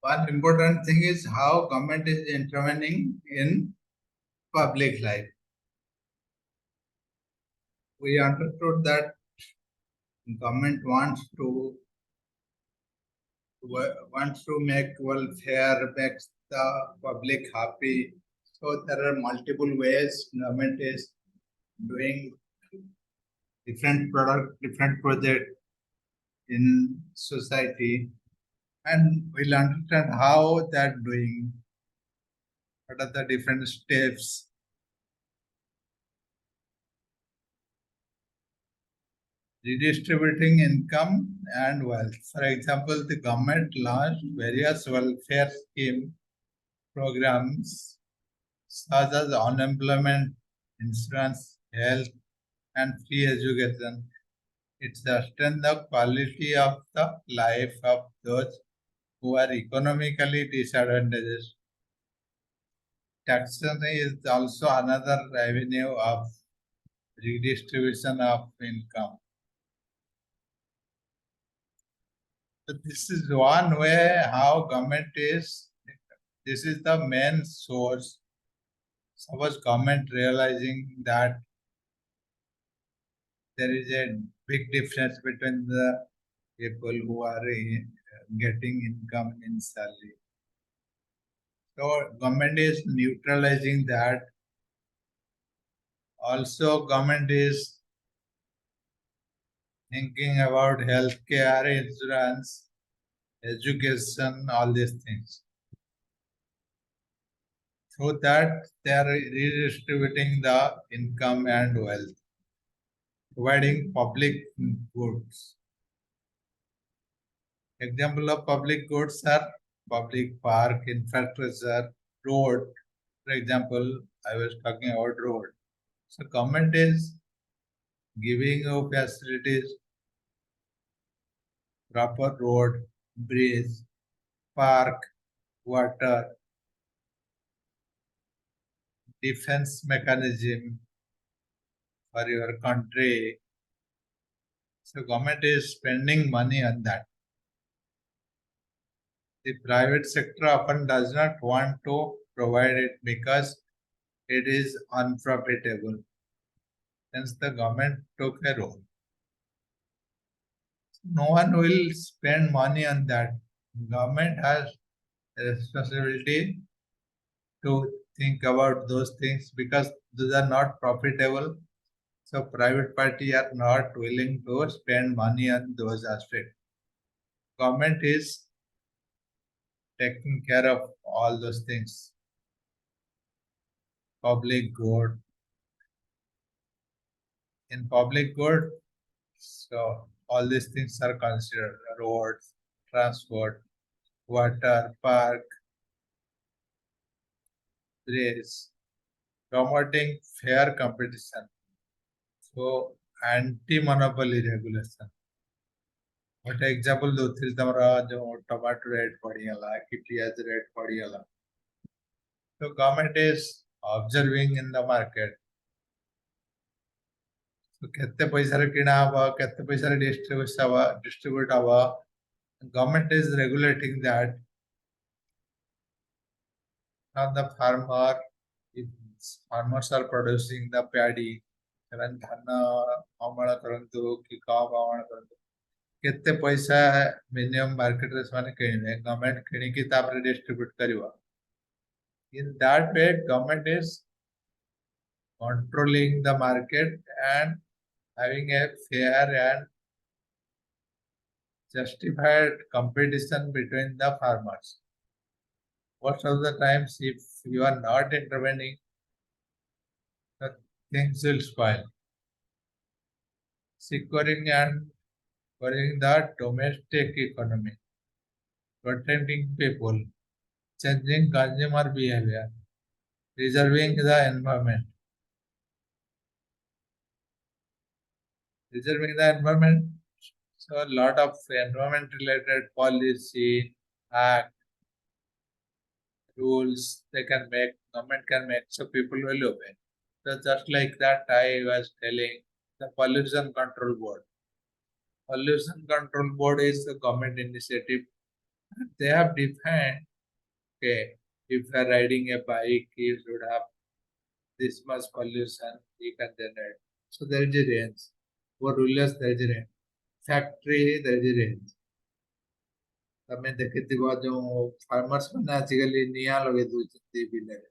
One important thing is how government is intervening in public life. We understood that government wants to make welfare, makes the public happy. So there are multiple ways government is doing different project in society, and we'll understand how they're doing. What are the different steps? Redistributing income and wealth. For example, the government launched various welfare scheme programs such as unemployment insurance, health, and free education. It sustains the quality of the life of those who are economically disadvantaged. Taxation is also another avenue of redistribution of income. So this is one way how government is. This is the main source. Suppose government realizing that there is a big difference between the people who are getting income in salary. So government is neutralizing that. Also, government is thinking about healthcare, insurance, education, all these things. So that they are redistributing the income and wealth, providing public goods. Example of public goods are public park, infrastructure, road. For example, I was talking about road. So government is giving you facilities, proper road, bridge, park, water, defense mechanism for your country. So government is spending money on that. The private sector often does not want to provide it because it is unprofitable. Hence the government took a role. No one will spend money on that. Government has a responsibility to think about those things because those are not profitable. So private party are not willing to spend money on those aspects. Government is taking care of all those things. Public good. In public good, so all these things are considered: roads, transport, water, park, bridge, promoting fair competition. So anti-monopoly regulation. ଗୋଟେ example ଦଉଥିଲି ତମର ଯୋଉ tomato rate ବଢିଗଲା କି ପିଆଜ rate ବଢିଗଲା. So government is observing in the market. So କେତେ ପଇସାରେ କିଣା ହବ, କେତେ ପଇସାରେ distribute ହବ. Government is regulating that. Now the farmer, if farmers are producing the paddy, ସେମାନେ ଧାନ ଅମଳ କରନ୍ତୁ କି ଗହମ ଅମଳ କରନ୍ତୁ, କେତେ ପଇସା ମିନିମମ୍ ମାର୍କେଟରେ ସେମାନେ କିଣିବେ, ଗଭର୍ଣ୍ଣମେଣ୍ଟ କିଣିକି ତାପରେ ଡିଷ୍ଟ୍ରିବ୍ୟୁଟ କରିବ. In that way, government is controlling the market and having a fair and justified competition between the farmers. Most of the times, if you are not intervening, the things will spoil. Securing and securing the domestic economy, protecting people, changing consumer behavior, preserving the environment. Preserving the environment, so a lot of environment related policy, act, rules they can make, government can make, so people will obey. So just like that, I was telling the Pollution Control Board. Pollution Control Board is a government initiative They have defined, okay, if you are riding a bike, you should have this much pollution you can generate. So there is a range. For rulers, there is a range. Factory, there is a range. ତମେ ଦେଖିଥିବ ଯୋଉ farmers ମାନେ ଆଜିକାଲି ନିଆଁ ଲଗେଇ ଦଉଛନ୍ତି ବିଲରେ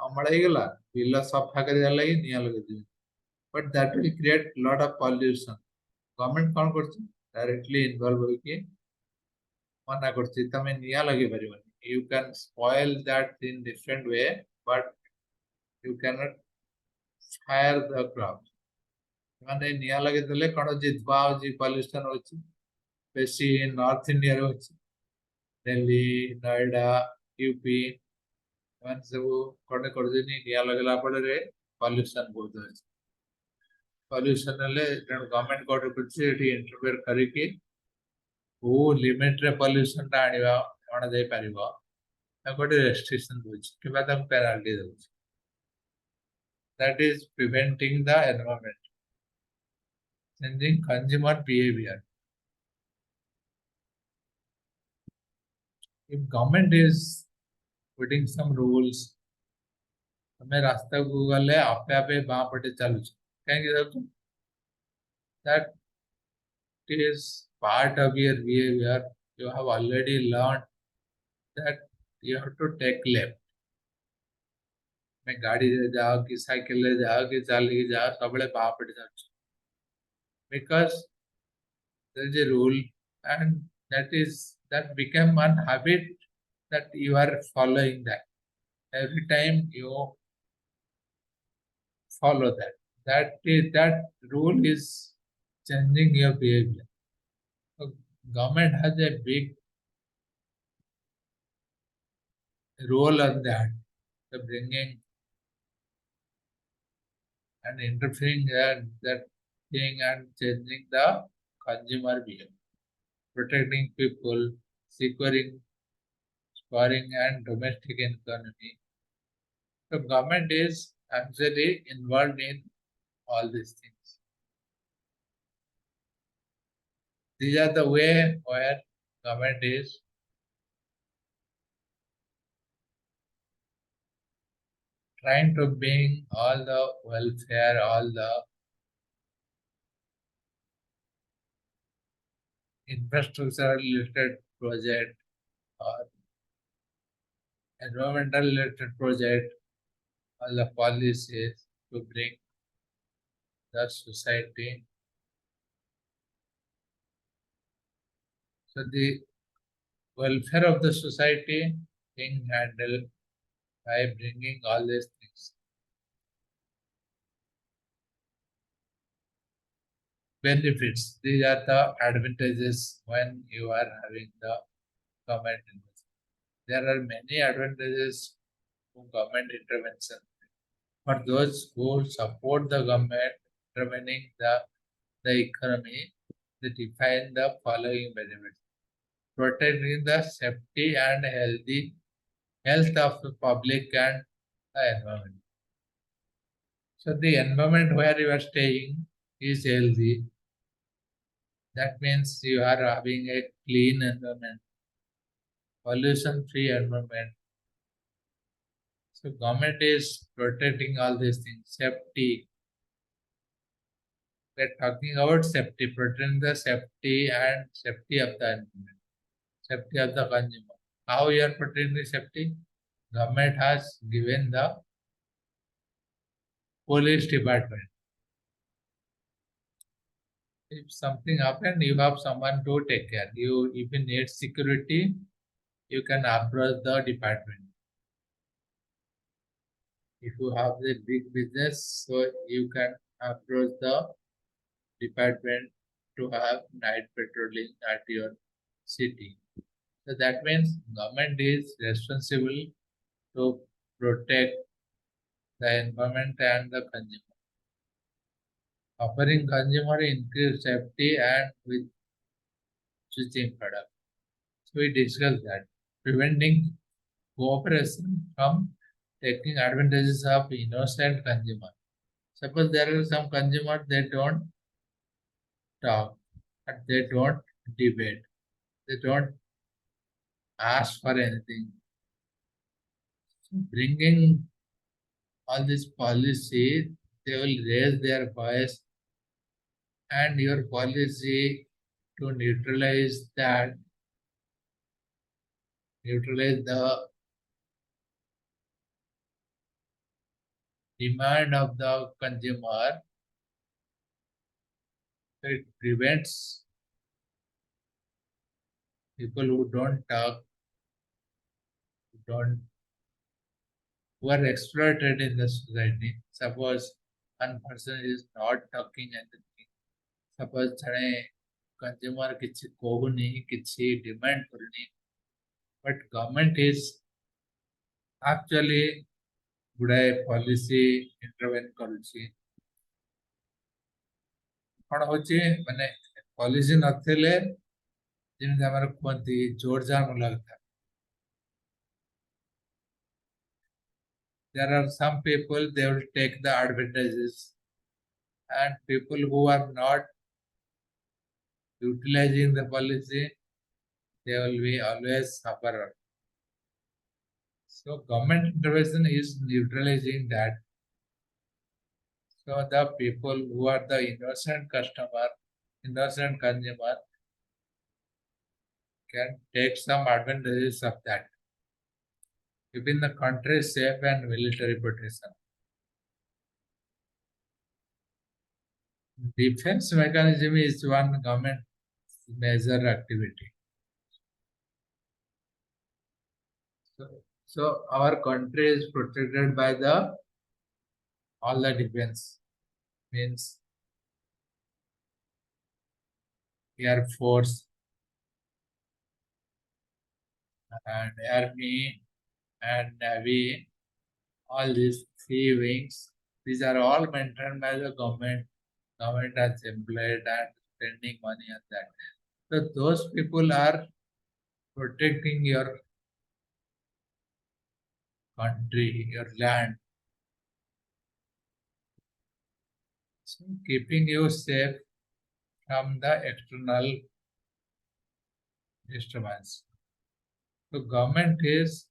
ଅମଳ ହେଇଗଲା ବିଲ ସଫା କରିବା ଲାଗି ନିଆଁ ଲଗେଇ ଦଉଛନ୍ତି but that will create lot of pollution government କଣ କରୁଛି ଡାଇରେକ୍ଟଲି ଇନଭଲ୍ଭ ହେଇକି ମନା କରୁଛି ତମେ ନିଆଁ ଲଗେଇ ପାରିବନି you can spoil that in different way but you can't fire the crop ମାନେ ନିଆଁ ଲଗେଇଦେଲେ କଣ ହଉଛି ଧୂଆଁ ହଉଛି ପଲ୍ୟୁସନ୍ ହଉଛି ବେଶୀ ନର୍ଥ ଇଣ୍ଡିଆରେ ହଉଛି ଦିଲ୍ଲୀ ନୋଏଡା ୟୁପି ଏମାନେ ସବୁ କଣ କରୁଛନ୍ତି ନିଆଁ ଲଗେଇଲା ଫଳରେ ପଲ୍ୟୁସନ୍ ବହୁତ ଅଛି ପଲ୍ୟୁସନ୍ ହେଲେ ତେଣୁ ଗଭର୍ଣ୍ଣମେଣ୍ଟ କଣ କରୁଛି ଏଠି ଇଣ୍ଟରଫିୟର କରିକି କୋଉ ଲିମିଟରେ ପଲ୍ୟୁସନ୍ ଟା ଆଣିବା ଅଣାଯାଇପାରିବ ତାକୁ ଗୋଟେ ରେଷ୍ଟ୍ରିକ୍ସନ ଦଉଛି କିମ୍ବା ତାକୁ ପେନାଲ୍ଟି ଦଉଛି that is preventing the environment changing consumer behavior if government is putting some rules ତମେ ରାସ୍ତାକୁ ଗଲେ ଆପେ ଆପେ ବାଁ ପଟେ ଚାଲୁଛ କାହିଁକି ଯାଉଛ that is part of your behavior you have already learned that you have to take left मैं गाड़ी रे जाओ कि साइकिल रे जाओ कि चालिकी जाओ सबले बाँ पटे जाउछ because there is a rule and that become one habit that you are following that every time you follow that rule is changing your behavior so government has a big role on that the bringing and interfering that thing and changing the consumer behavior protecting people securing foreign and domestic economy. So government is actually involved in all these things. These are the way where government is trying to bring all the welfare, all the infrastructure related project or environmental related project, all the policies to bring the society. So the welfare of the society being handled by bringing all these things. Benefits. These are the advantages when you are having the government intervention. There are many advantages to government intervention. For those who support the government intervening the economy, they define the following benefits. Protecting the safety and health of the public and the environment. So the environment where you are staying is healthy. That means you are having a clean environment, pollution-free environment. So government is protecting all these things. Safety. We're talking about safety, protecting the safety and safety of the environment, safety of the consumer. How you are protecting the safety? Government has given the police department. If something happens, you have someone to take care. If you need security, you can approach the department. If you have the big business, so you can approach the department to have night patrolling at your city. So that means government is responsible to protect the environment and the consumer. Offering consumer increased safety and with switching product. So we discussed that. Preventing cooperation from taking advantages of innocent consumer. Suppose there are some consumers they don't talk and they don't debate. They don't ask for anything. So bringing all this policy, they will raise their voice, and your policy to neutralize the demand of the consumer. It prevents people who don't talk, who don't who are exploited in the society. Suppose one person is not talking anything. Suppose jane consumer କିଛି କହୁନି, କିଛି demand କରୁନି, but government is actually ଗୁଡ଼ାଏ policy intervene କରୁଛି. କ'ଣ ହଉଛି ମାନେ policy ନଥିଲେ ଯେମିତି ଆମର କୁହନ୍ତି ଜୋର ଜାମ ଲାଗୁଥାଏ. There are some people, they will take the advantages, and people who are not utilizing the policy, they will be always sufferer. So government intervention is neutralizing that. So the people who are the innocent customer, innocent consumer, can take some advantages of that. Keeping the country safe and military protection. Defense mechanism is one government major activity. So our country is protected by the all the defense, means air force and army and navy, all these three wings. These are all maintained by the government. Government has employed and spending money on that. So those people are protecting your country, your land. So keeping you safe from the external disturbance. So government is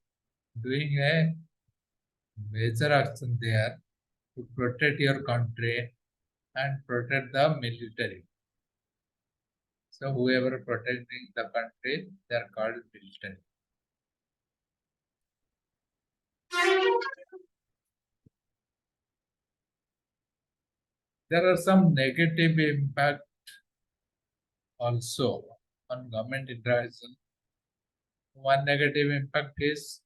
doing a major action there to protect your country and protect the military. So whoever protecting the country, they are called military. There are some negative impact also on government intervention. One negative impact is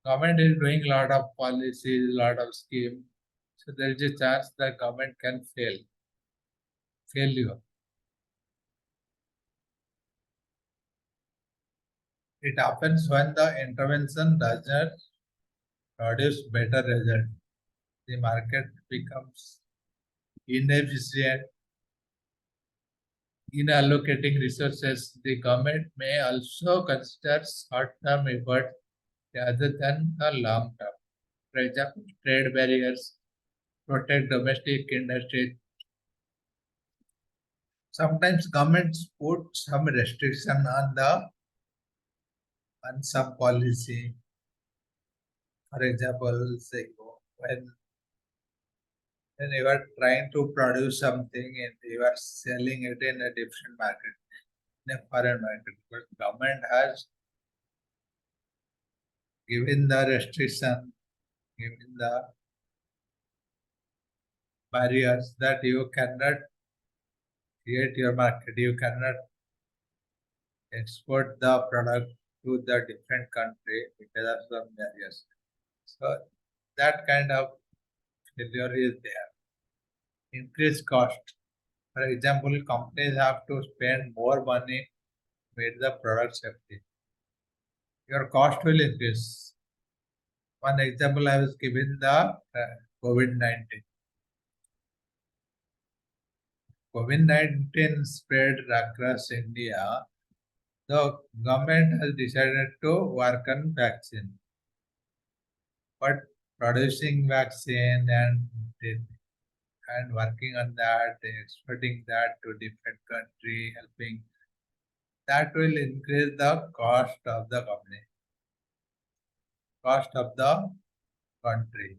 government is doing a lot of policies, lot of schemes. So there is a chance that government can failure. It happens when the intervention does not produce better result. The market becomes inefficient in allocating resources. The government may also consider short-term effort rather than the long-term. For example, trade barriers protect domestic industry. Sometimes governments put some restriction on some policy. For example, say when you are trying to produce something and you are selling it in a different market, in a foreign market, but government has given the restriction, given the barriers that you cannot create your market, you cannot export the product to the different country because of some barriers. So that kind of failure is there. Increased cost. For example, companies have to spend more money to make the product safety. Your cost will increase. One example I was given the COVID-19. COVID-19 spread across India. The government has decided to work on vaccine. But producing vaccine and working on that, exporting that to different country, helping that will increase the cost of the company, cost of the country.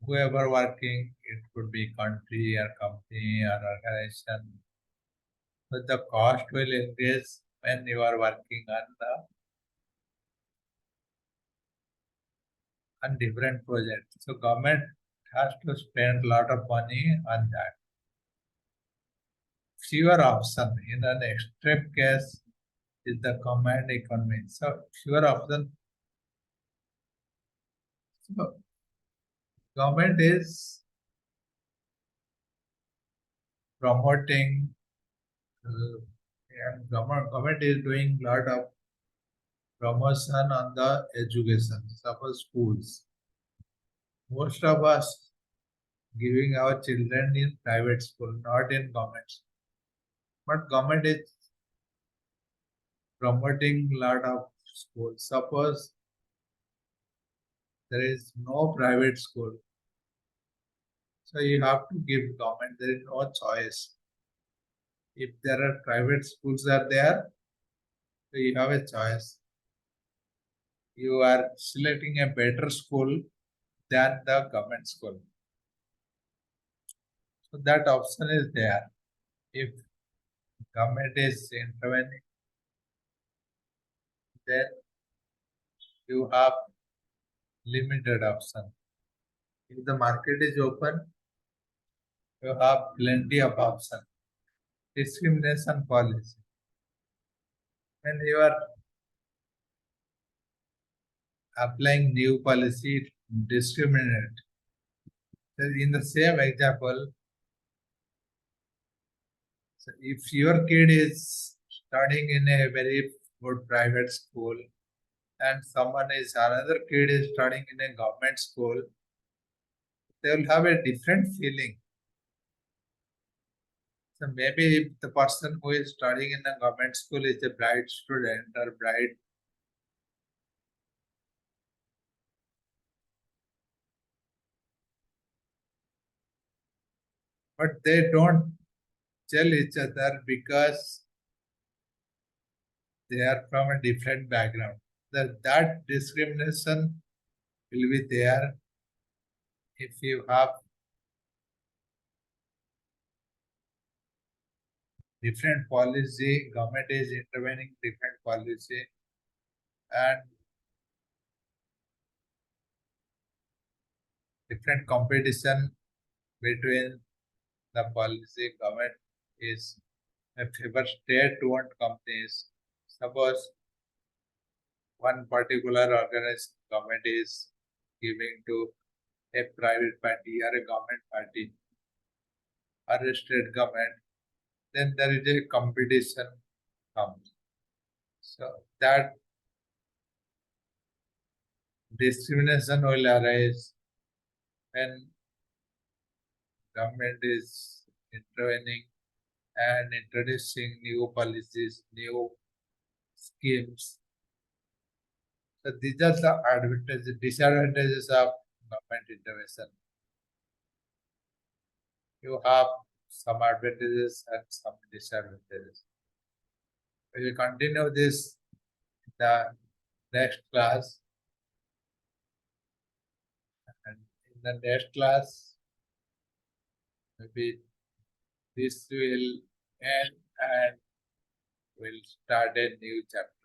Whoever working, it could be country or company or organization, but the cost will increase when you are working on different projects. So government has to spend a lot of money on that. Fewer option in an extreme case is the command economy. So fewer option. So government is promoting and government is doing a lot of promotion on the education, suppose schools. Most of us giving our children in private school, not in government school. But government is promoting a lot of schools. Suppose there is no private school, so you have to give government. There is no choice. If there are private schools are there, so you have a choice. You are selecting a better school than the government school. So that option is there. If government is intervening, then you have limited option. If the market is open, you have plenty of option. Discrimination policy. When you are applying new policy, discriminate. In the same example, so if your kid is studying in a very good private school and another kid is studying in a government school, they will have a different feeling. So maybe if the person who is studying in a government school is a bright student or bright, but they don't tell each other because they are from a different background. That discrimination will be there if you have different policy, government is intervening different policy, and different competition between the policy. Government is a favor state-owned companies. Suppose one particular organized government is giving to a private party or a government party or a state government, then there is a competition comes. So that discrimination will arise when government is intervening and introducing new policies, new schemes. So these are the advantages, disadvantages of government intervention. You have some advantages and some disadvantages. We will continue this in the next class. And in the next class, maybe this will end and we'll start a new chapter.